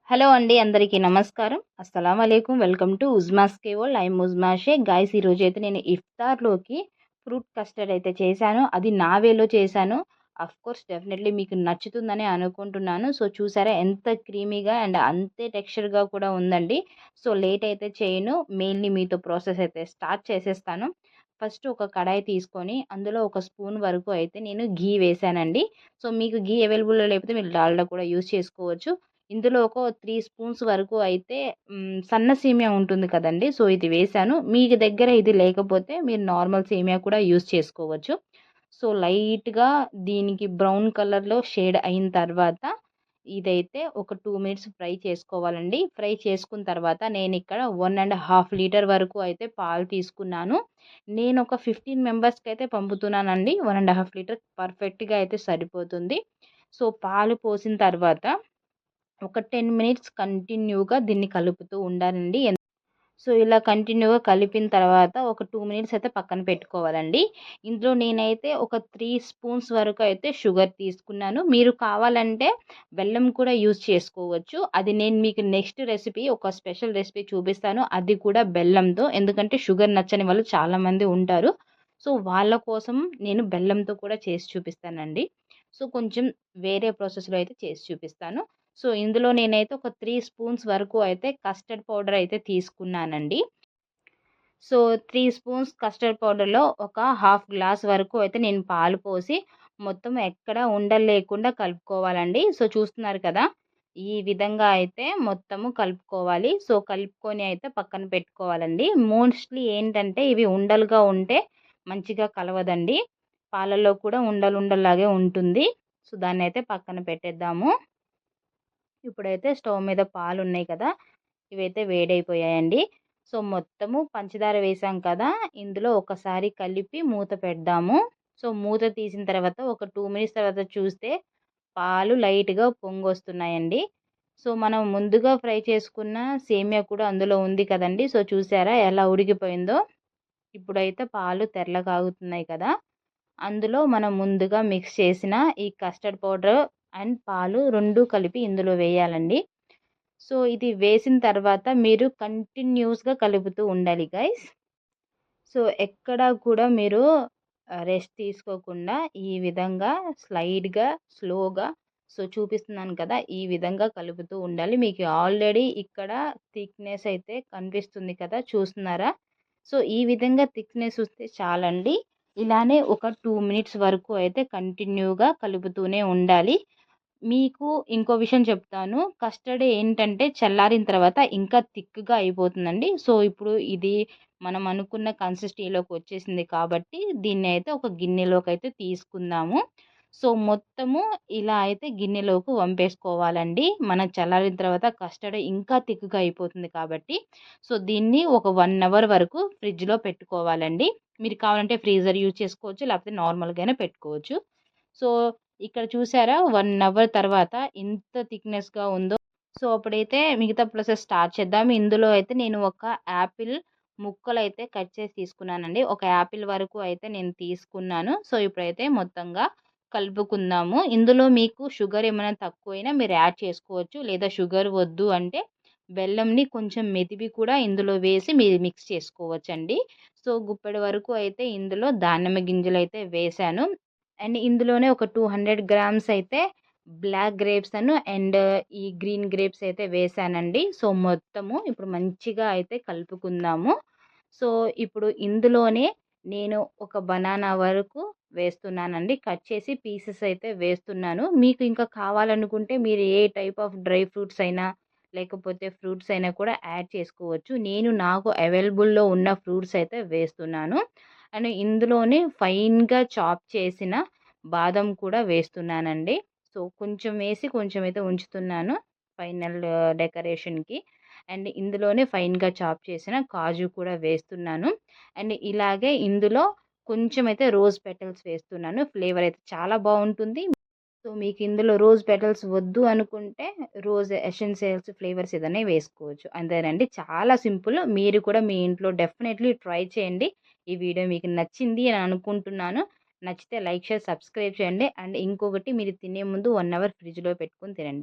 Hello అండి. అందరికీ నమస్కారం. అస్సలాము అలైకుం. వెల్కమ్ టు ఉజ్మాస్ కే world. I am Uzma Shaikh. Guys ఈరోజైతే నేను ఇఫ్తార్‌లోకి ఫ్రూట్ కస్టర్డ్ అయితే చేశాను. అది నా వేలో చేశాను. ఆఫ్‌కోర్స్ డెఫినెట్‌లీ మీకు నచ్చుతుందని అనుకుంటున్నాను. సో, చూసారా ఎంత క్రీమీగా అండ్ అంతే టెక్స్చర్‌గా కూడా ఉందండి. సో, లేట్ అయితే చేయను. మెయిన్‌లీ మీతో ప్రాసెస్ అయితే స్టార్ట్ చేసేస్తాను. ఫస్ట్ ఒక కడాయి తీసుకొని అందులో ఒక స్పూన్ వరకు అయితే నేను ఘీ వేశానండి. సో, మీకు ఘీ అవైలబుల్‌లో లేకపోతే మీరు డాల్డా కూడా యూజ్ చేసుకోవచ్చు. ఇందులో ఒక 3 స్పూన్స్ వరకు అయితే సన్న సేమియా ఉంటుంది కదండీ! సో, ఇది వేశాను. మీకు దగ్గర ఇది లేకపోతే మీరు నార్మల్ సేమియా కూడా యూజ్ చేసుకోవచ్చు. సో, లైట్‌గా దీనికి బ్రౌన్ కలర్‌లో షేడ్ అయిన తర్వాత ఇదైతే ఒక 2 మినిట్స్ ఫ్రై చేసుకోవాలండి. ఫ్రై చేసుకున్న తర్వాత నేనిక్కడ 1 లీటర్ వరకు అయితే పాలు తీసుకున్నాను. నేనొక 15 మెంబర్స్‌కైతే పంపుతున్నానండి. 1 లీటర్ పర్ఫెక్ట్‌గా అయితే సరిపోతుంది. సో, పాలు పోసిన తర్వాత ఒక 10 మినిట్స్ కంటిన్యూగా దీన్ని కలుపుతూ ఉండాలండి. సో, ఇలా కంటిన్యూగా కలిపిన తర్వాత ఒక 2 మినిట్స్ అయితే పక్కన పెట్టుకోవాలండి. ఇందులో నేనైతే ఒక 3 స్పూన్స్ వరకు అయితే షుగర్ తీసుకున్నాను. మీరు కావాలంటే బెల్లం కూడా యూజ్ చేసుకోవచ్చు. అది నేను మీకు నెక్స్ట్ రెసిపీ ఒక స్పెషల్ రెసిపీ చూపిస్తాను. అది కూడా బెల్లంతో. ఎందుకంటే షుగర్ నచ్చని వాళ్ళు చాలామంది ఉంటారు. సో, వాళ్ళ కోసం నేను బెల్లంతో కూడా చేసి చూపిస్తానండి. సో, కొంచెం వేరే ప్రాసెస్‌లో అయితే చేసి చూపిస్తాను. సో, ఇందులో నేనైతే ఒక 3 స్పూన్స్ వరకు అయితే కస్టర్డ్ పౌడర్ అయితే తీసుకున్నానండి. సో, 3 స్పూన్స్ కస్టర్డ్ పౌడర్‌లో ఒక హాఫ్ గ్లాస్ వరకు అయితే నేను పాలు పోసి మొత్తం ఎక్కడ ఉండలు లేకుండా కలుపుకోవాలండి. సో, చూస్తున్నారు కదా! ఈ విధంగా అయితే మొత్తము కలుపుకోవాలి. సో, కలుపుకొని అయితే పక్కన పెట్టుకోవాలండి. మోస్ట్‌లీ ఏంటంటే ఇవి ఉండలుగా ఉంటే మంచిగా కలవదండి. పాలల్లో కూడా ఉండలుండల్లాగే ఉంటుంది. సో, దాన్నైతే పక్కన పెట్టేద్దాము. ఇప్పుడైతే స్టవ్ మీద పాలున్నాయి కదా! ఇవైతే వేడైపోయాయండి. సో, మొత్తము పంచదార వేసాం కదా! ఇందులో ఒకసారి కలిపి మూత పెడదాము. సో, మూత తీసిన తర్వాత ఒక 2 మినిట్స్ తర్వాత చూస్తే పాలు లైట్‌గా పొంగొస్తున్నాయండి. సో, మనం ముందుగా ఫ్రై చేసుకున్న సేమియా కూడా అందులో ఉంది కదండీ! సో, చూసారా ఎలా ఉడికిపోయిందో? ఇప్పుడైతే పాలు తెరల కాగుతున్నాయి కదా! అందులో మనం ముందుగా మిక్స్ చేసిన ఈ కస్టర్డ్ పౌడర్ అండ్ పాలు 2 కలిపి ఇందులో వేయాలండి. సో, ఇది వేసిన తర్వాత మీరు కంటిన్యూయస్‌గా కలుపుతూ ఉండాలి గైస్. సో, ఎక్కడా కూడా మీరు రెస్ట్ తీసుకోకుండా ఈ విధంగా స్లైడ్‌గా, స్లోగా సో, చూపిస్తున్నాను కదా! ఈ విధంగా కలుపుతూ ఉండాలి. మీకు ఆల్రెడీ ఇక్కడ థిక్‌నెస్ అయితే కనిపిస్తుంది కదా! చూస్తున్నారా? సో, ఈ విధంగా థిక్‌నెస్ వస్తే చాలండి. ఇలానే ఒక 2 మినిట్స్ వరకు అయితే కంటిన్యూగా కలుపుతూనే ఉండాలి. మీకు ఇంకో విషయం చెప్తాను. కస్టర్డ్ ఏంటంటే చల్లారిన తర్వాత ఇంకా థిక్‌గా అయిపోతుందండి. సో, ఇప్పుడు ఇది మనం అనుకున్న కన్సిస్టెన్సీలోకి వచ్చేసింది కాబట్టి దీన్నయితే ఒక గిన్నెలోకైతే తీసుకుందాము. సో, మొత్తము ఇలా అయితే గిన్నెలోకి వంపేసుకోవాలండి. మనం చల్లారిన తర్వాత కస్టర్డ్ ఇంకా థిక్‌గా అయిపోతుంది కాబట్టి. సో, దీన్ని ఒక 1 అవర్ వరకు ఫ్రిడ్జ్‌లో పెట్టుకోవాలండి. మీరు కావాలంటే ఫ్రీజర్ యూజ్ చేసుకోవచ్చు. లేకపోతే నార్మల్‌గైనా పెట్టుకోవచ్చు. సో, ఇక్కడ చూసారా 1 అవర్ తర్వాత ఎంత థిక్‌నెస్‌గా ఉందో. సో, అప్పుడైతే మిగతా ప్రాసెస్ స్టార్ట్ చేద్దాం. ఇందులో అయితే నేను ఒక యాపిల్ ముక్కలైతే కట్ చేసి తీసుకున్నానండి. ఒక యాపిల్ వరకు అయితే నేను తీసుకున్నాను. సో, ఇప్పుడైతే మొత్తంగా కలుపుకుందాము. ఇందులో మీకు షుగర్ ఏమైనా తక్కువైనా మీరు యాడ్ చేసుకోవచ్చు. లేదా షుగర్ వద్దు అంటే బెల్లంని కొంచెం మెదిపి కూడా ఇందులో వేసి మీరు మిక్స్ చేసుకోవచ్చండి. సో, గుప్పెడు వరకు అయితే ఇందులో దానిమ్మ గింజలైతే వేశాను. అండ్ ఇందులోనే ఒక 200 గ్రామ్స్ అయితే బ్లాక్ గ్రేప్స్ అండ్ ఈ గ్రీన్ గ్రేప్స్ అయితే వేశానండి. సో, మొత్తము ఇప్పుడు మంచిగా అయితే కలుపుకుందాము. సో, ఇప్పుడు ఇందులోనే నేను ఒక బనానా వరకు వేస్తున్నానండి. కట్ చేసి పీసెస్ అయితే వేస్తున్నాను. మీకు ఇంకా కావాలనుకుంటే మీరు ఏ టైప్ ఆఫ్ డ్రై ఫ్రూట్స్ అయినా, లేకపోతే ఫ్రూట్స్ అయినా కూడా యాడ్ చేసుకోవచ్చు. నేను నాకు అవైలబుల్‌లో ఉన్న ఫ్రూట్స్ అయితే వేస్తున్నాను. అండ్ ఇందులోనే ఫైన్‌గా చాప్ చేసిన బాదం కూడా వేస్తున్నానండి. సో, కొంచెం వేసి కొంచెం అయితే ఉంచుతున్నాను ఫైనల్ డెకరేషన్‌కి. అండ్ ఇందులోనే ఫైన్‌గా చాప్ చేసిన కాజు కూడా వేస్తున్నాను. అండ్ ఇలాగే ఇందులో కొంచెం అయితే రోజ్ పెటల్స్ వేస్తున్నాను. ఫ్లేవర్ అయితే చాలా బావుంటుంది. సో, మీకు ఇందులో రోజ్ పెటల్స్ వద్దు అనుకుంటే రోజ్ ఎసెన్షియల్స్ ఫ్లేవర్స్ ఏదైనా వేసుకోవచ్చు. అంతేనండి. చాలా సింపుల్. మీరు కూడా మీ ఇంట్లో డెఫినెట్‌లీ ట్రై చేయండి. ఈ వీడియో మీకు నచ్చింది అని అనుకుంటున్నాను. నచ్చితే లైక్, షేర్, సబ్స్క్రైబ్ చేయండి. అండ్ ఇంకొకటి మీరు తినే ముందు 1 అవర్ ఫ్రిడ్జ్‌లో పెట్టుకొని తినండి.